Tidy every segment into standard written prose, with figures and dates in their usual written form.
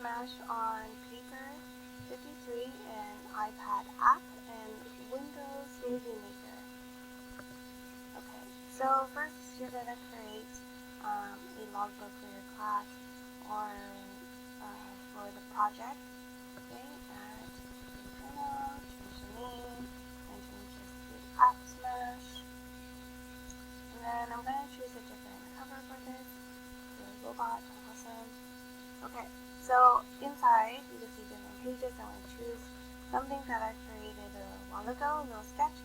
Smash on Paper 53 and iPad app and Windows Movie Maker. Okay, so first you're going to create a logbook for your class or for the project. Okay, add a journal, change the name, and change this to App Smash. And then I'm going to choose a different cover for this. The robot, awesome. Okay, so inside you can see different pages. I'm going to choose something that I created a while ago, a little sketch.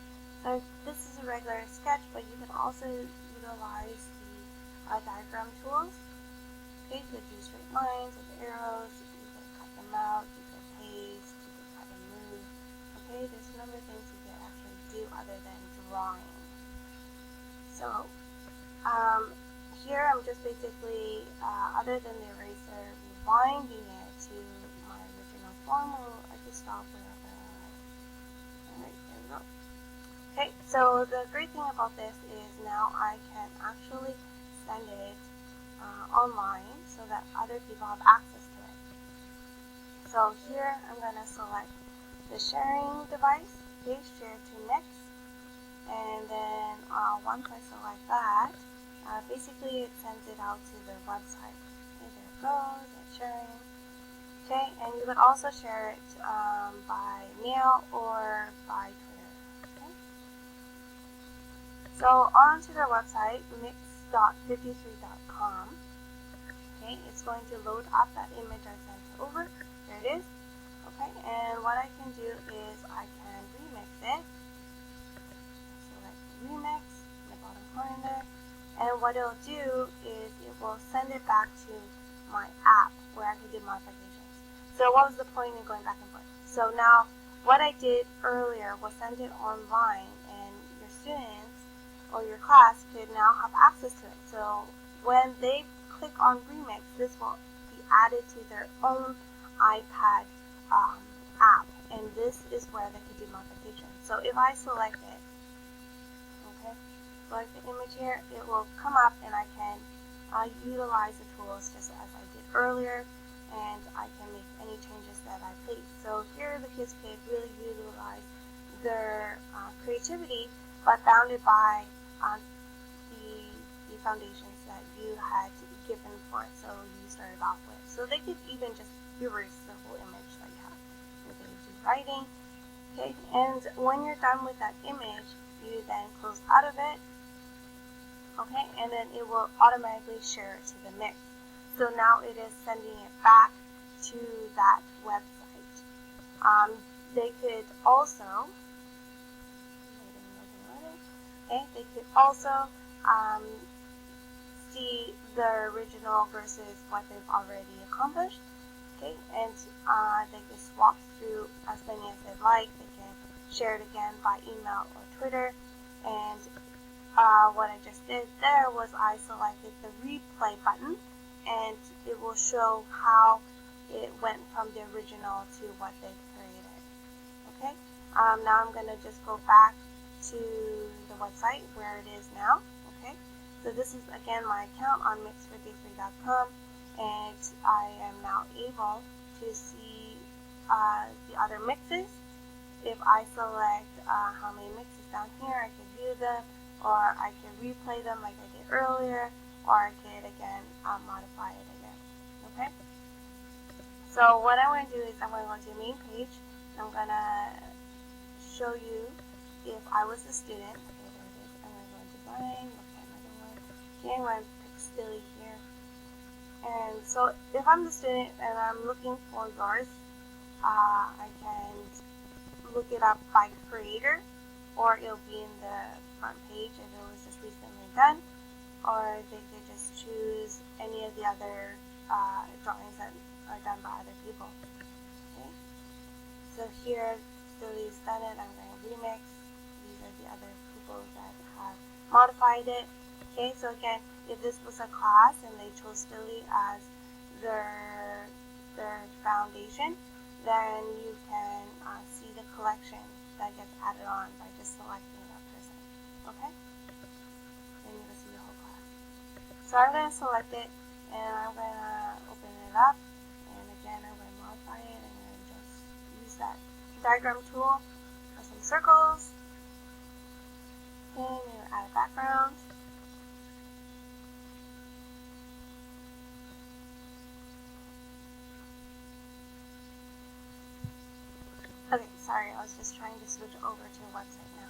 So this is a regular sketch, but you can also utilize the diagram tools. Okay, you could do straight lines with arrows, you could cut them out, you could paste, you could cut and move. Okay, there's a number of things you can actually do other than drawing. So here I'm just basically, other than the eraser, rewinding it to my original form, or I could stop wherever I like. Alright, there we go. Okay, so the great thing about this is now I can actually send it online so that other people have access to it. So here I'm going to select the sharing device, okay, share to next, and then once I select that, basically it sends it out to the website. Okay, there it goes, it's sharing. Okay, and you can also share it by mail or by Twitter. Okay. So onto their website, mix.53.com. Okay, it's going to load up that image I sent over. There it is. Okay, and what I can do is I can remix it. Select remix in the bottom corner there. And what it'll do is it will send it back to my app where I can do modifications. So what was the point in going back and forth? So now what I did earlier was send it online, and your students or your class could now have access to it. So when they click on Remix, this will be added to their own iPad app, and this is where they can do modifications. So if I select it, okay, select the image here, it will come up and I can utilize the tools just as I did earlier, and I can make any changes that I please. So here the kids could really utilize their creativity, but bounded by the foundations that you had given for it, so you started off with. So they could even just erase the whole image that you have. You can do writing. Okay, and when you're done with that image, you then close out of it. Okay, and then it will automatically share it to the mix. So now it is sending it back to that website. They could also, okay, they could also see the original versus what they've already accomplished. Okay, and they can swap through as many as they'd like. They can share it again by email or Twitter. And what I just did there was I selected the replay button, and it will show how it went from the original to what they created. Okay, now I'm going to just go back to the website where it is now. Okay, so this is again my account on mix53.com, and I am now able to see the other mixes. If I select how many mixes down here, I can view them, or I can replay them like I did earlier, or I could again modify it again. Okay, so what I'm going to do is I'm going to go to the main page. I'm going to show you if I was a student. Okay, there it is. I'm going to go into design, look at another one. Okay, I'm going to pick Stilly here. And so if I'm the student and I'm looking for yours, I can look it up by creator, or it'll be in the front page if it was just recently done, or they could just choose any of the other drawings that are done by other people. Okay, so here Stilly's done it. I'm going to remix. These are the other people that have modified it. Okay, so again, if this was a class and they chose Stilly as their foundation, then you can see the collection that gets added on by just selecting that person. Okay? Then you can see the whole class. So I'm going to select it, and I'm going to open it up, and again I'm diagram tool for some circles. Okay, I'm going to add a background. Okay, sorry, I was just trying to switch over to the website now.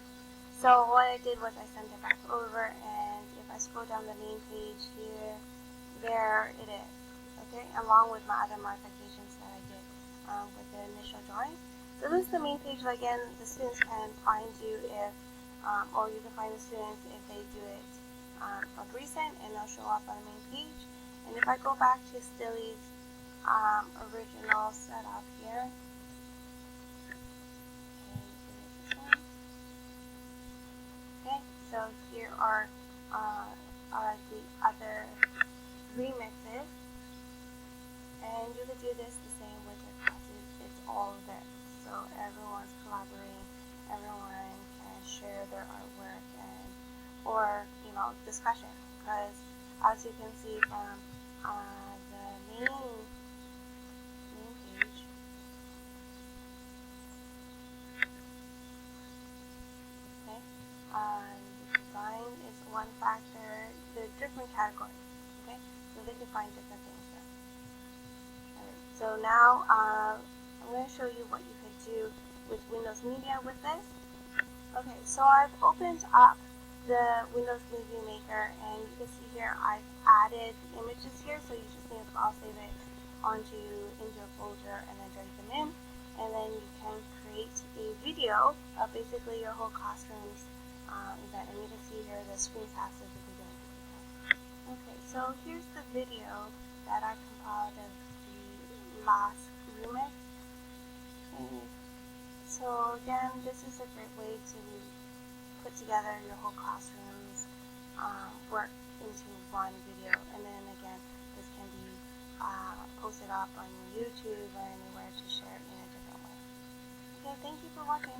So what I did was I sent it back over, and if I scroll down the main page here, there it is, okay, along with my other modifications that I did with the initial drawing. So this is the main page. Again, the students can find you if, or you can find the students if they do it of recent, and they'll show up on the main page. And if I go back to Stilly's original setup here, okay, so here are the other remixes, and you could do this the same with your classes. It's all there, so everyone's collaborating, everyone can share their artwork and or discussion, because as you can see from the main page, okay, design is one factor. There are different categories, okay, so they can find different things there. Alright, so now I'm going to show you what you could do with Windows Media with this. Okay, so I've opened up the Windows Movie Maker, and you can see here I've added images here, so you just need to file save it into a folder and then drag them in, and then you can create a video of basically your whole classroom's event, and you can see here the screencast of the video. Okay, so here's the video that I compiled of the last remix. Okay. So again, this is a great way to put together your whole classroom's work into one video, and then again, this can be posted up on YouTube or anywhere to share it in a different way. Okay, thank you for watching.